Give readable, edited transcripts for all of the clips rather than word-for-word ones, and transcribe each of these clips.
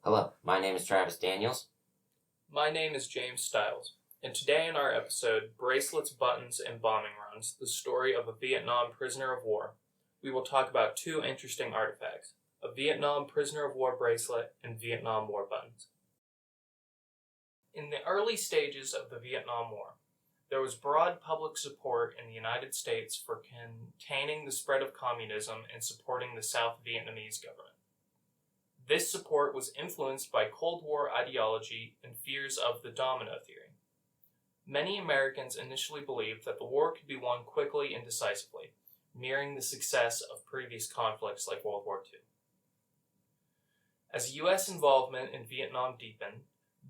Hello, my name is Travis Daniels. My name is James Stiles, and today in our episode, Bracelets, Buttons, and Bombing Runs, the story of a Vietnam prisoner of war, we will talk about two interesting artifacts, a Vietnam prisoner of war bracelet and Vietnam War buttons. In the early stages of the Vietnam War, there was broad public support in the United States for containing the spread of communism and supporting the South Vietnamese government. This support was influenced by Cold War ideology and fears of the domino theory. Many Americans initially believed that the war could be won quickly and decisively, mirroring the success of previous conflicts like World War II. As U.S. involvement in Vietnam deepened,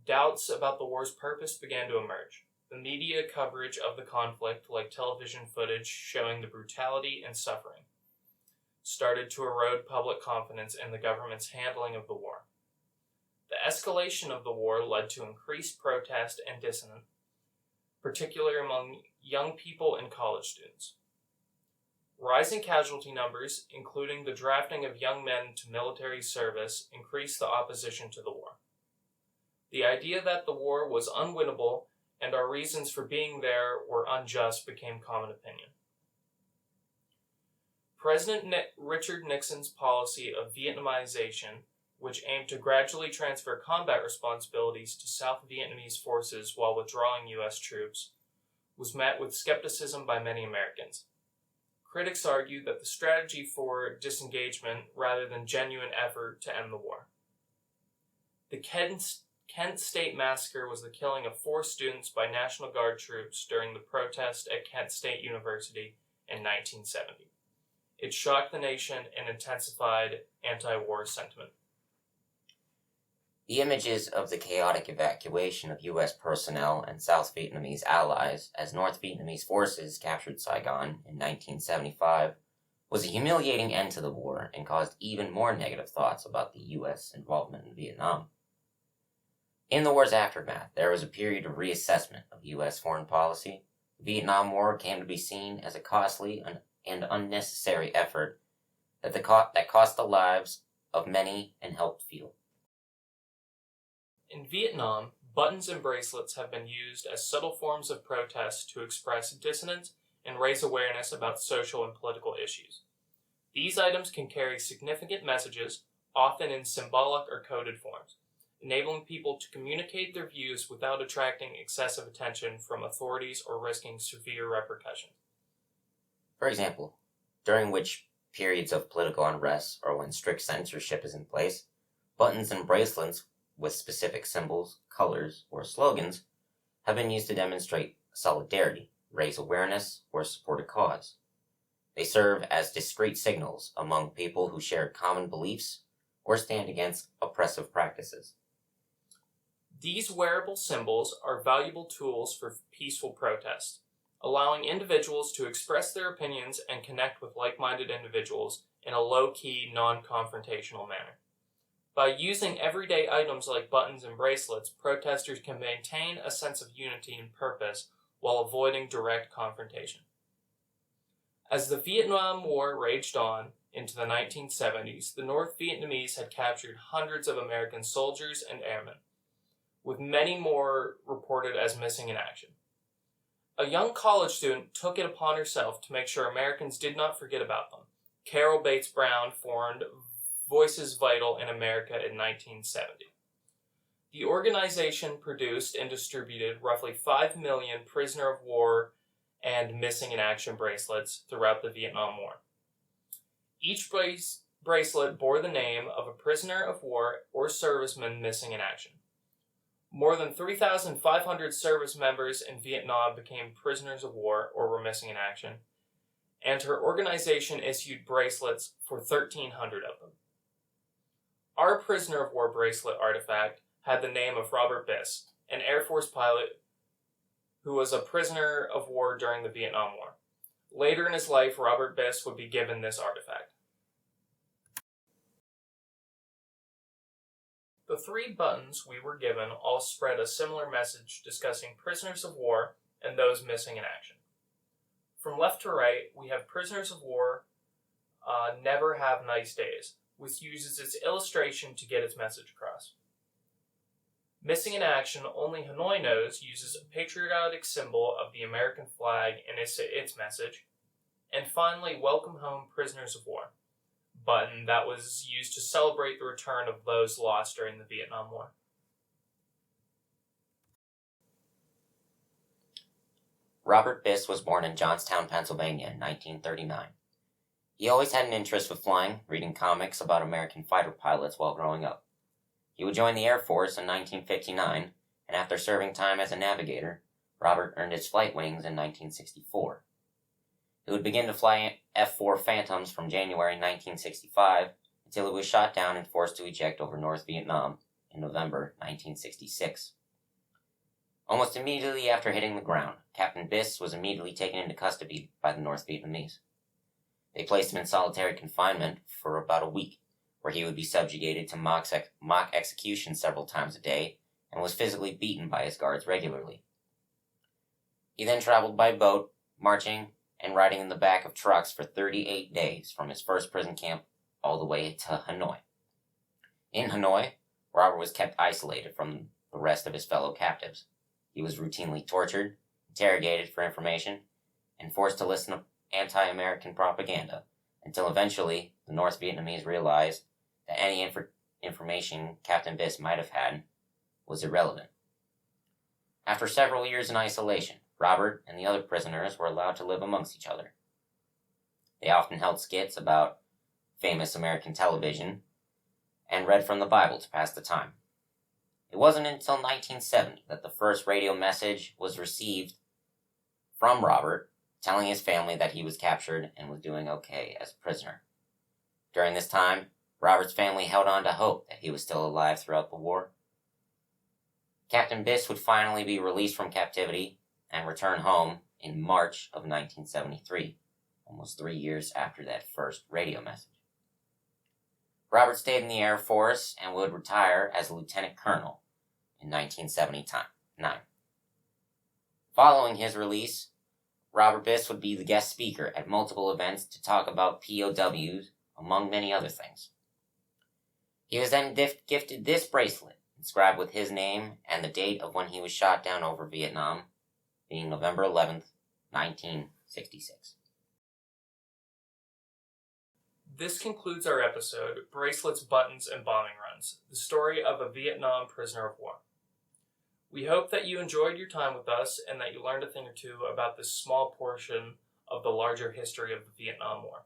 doubts about the war's purpose began to emerge. The media coverage of the conflict, like television footage showing the brutality and suffering, started to erode public confidence in the government's handling of the war. The escalation of the war led to increased protest and dissent, particularly among young people and college students. Rising casualty numbers, including the drafting of young men to military service, increased the opposition to the war. The idea that the war was unwinnable and our reasons for being there were unjust became common opinion. President Richard Nixon's policy of Vietnamization, which aimed to gradually transfer combat responsibilities to South Vietnamese forces while withdrawing U.S. troops, was met with skepticism by many Americans. Critics argued that the strategy for disengagement rather than genuine effort to end the war. The Kent State Massacre was the killing of 4 students by National Guard troops during the protest at Kent State University in 1970. It shocked the nation and intensified anti-war sentiment. The images of the chaotic evacuation of U.S. personnel and South Vietnamese allies as North Vietnamese forces captured Saigon in 1975 was a humiliating end to the war and caused even more negative thoughts about the U.S. involvement in Vietnam. In the war's aftermath, there was a period of reassessment of U.S. foreign policy. The Vietnam War came to be seen as a costly and unnecessary effort that cost the lives of many and helped few. In Vietnam, buttons and bracelets have been used as subtle forms of protest to express dissonance and raise awareness about social and political issues. These items can carry significant messages, often in symbolic or coded forms, enabling people to communicate their views without attracting excessive attention from authorities or risking severe repercussions. For example, during which periods of political unrest or when strict censorship is in place, buttons and bracelets with specific symbols, colors, or slogans have been used to demonstrate solidarity, raise awareness, or support a cause. They serve as discreet signals among people who share common beliefs or stand against oppressive practices. These wearable symbols are valuable tools for peaceful protest, allowing individuals to express their opinions and connect with like-minded individuals in a low-key, non-confrontational manner. By using everyday items like buttons and bracelets, protesters can maintain a sense of unity and purpose while avoiding direct confrontation. As the Vietnam War raged on into the 1970s, the North Vietnamese had captured hundreds of American soldiers and airmen, with many more reported as missing in action. A young college student took it upon herself to make sure Americans did not forget about them. Carol Bates Brown formed Voices Vital in America in 1970. The organization produced and distributed roughly 5 million prisoner of war and missing in action bracelets throughout the Vietnam War. Each bracelet bore the name of a prisoner of war or serviceman missing in action. More than 3,500 service members in Vietnam became prisoners of war or were missing in action, and her organization issued bracelets for 1,300 of them. Our prisoner of war bracelet artifact had the name of Robert Biss, an Air Force pilot who was a prisoner of war during the Vietnam War. Later in his life, Robert Biss would be given this artifact. The 3 buttons we were given all spread a similar message discussing prisoners of war and those missing in action. From left to right, we have prisoners of war never have nice days, which uses its illustration to get its message across. Missing in Action, Only Hanoi Knows uses a patriotic symbol of the American flag in its message. And finally, Welcome Home, Prisoners of War, button that was used to celebrate the return of those lost during the Vietnam War. Robert Biss was born in Johnstown, Pennsylvania in 1939. He always had an interest with flying, reading comics about American fighter pilots while growing up. He would join the Air Force in 1959, and after serving time as a navigator, Robert earned his flight wings in 1964. He would begin to fly F-4 Phantoms from January 1965 until he was shot down and forced to eject over North Vietnam in November 1966. Almost immediately after hitting the ground, Captain Biss was immediately taken into custody by the North Vietnamese. They placed him in solitary confinement for about a week, where he would be subjugated to mock execution several times a day and was physically beaten by his guards regularly. He then traveled by boat, marching and riding in the back of trucks for 38 days from his first prison camp all the way to Hanoi. In Hanoi, Robert was kept isolated from the rest of his fellow captives. He was routinely tortured, interrogated for information, and forced to listen to anti-American propaganda until eventually the North Vietnamese realized that any information Captain Biss might have had was irrelevant. After several years in isolation, Robert and the other prisoners were allowed to live amongst each other. They often held skits about famous American television and read from the Bible to pass the time. It wasn't until 1970 that the first radio message was received from Robert telling his family that he was captured and was doing okay as a prisoner. During this time, Robert's family held on to hope that he was still alive throughout the war. Captain Biss would finally be released from captivity and return home in March of 1973, almost 3 years after that first radio message. Robert stayed in the Air Force and would retire as a lieutenant colonel in 1979. Following his release, Robert Biss would be the guest speaker at multiple events to talk about POWs, among many other things. He was then gifted this bracelet, inscribed with his name and the date of when he was shot down over Vietnam, being November 11th, 1966. This concludes our episode, Bracelets, Buttons, and Bombing Runs, the story of a Vietnam prisoner of war. We hope that you enjoyed your time with us and that you learned a thing or two about this small portion of the larger history of the Vietnam War.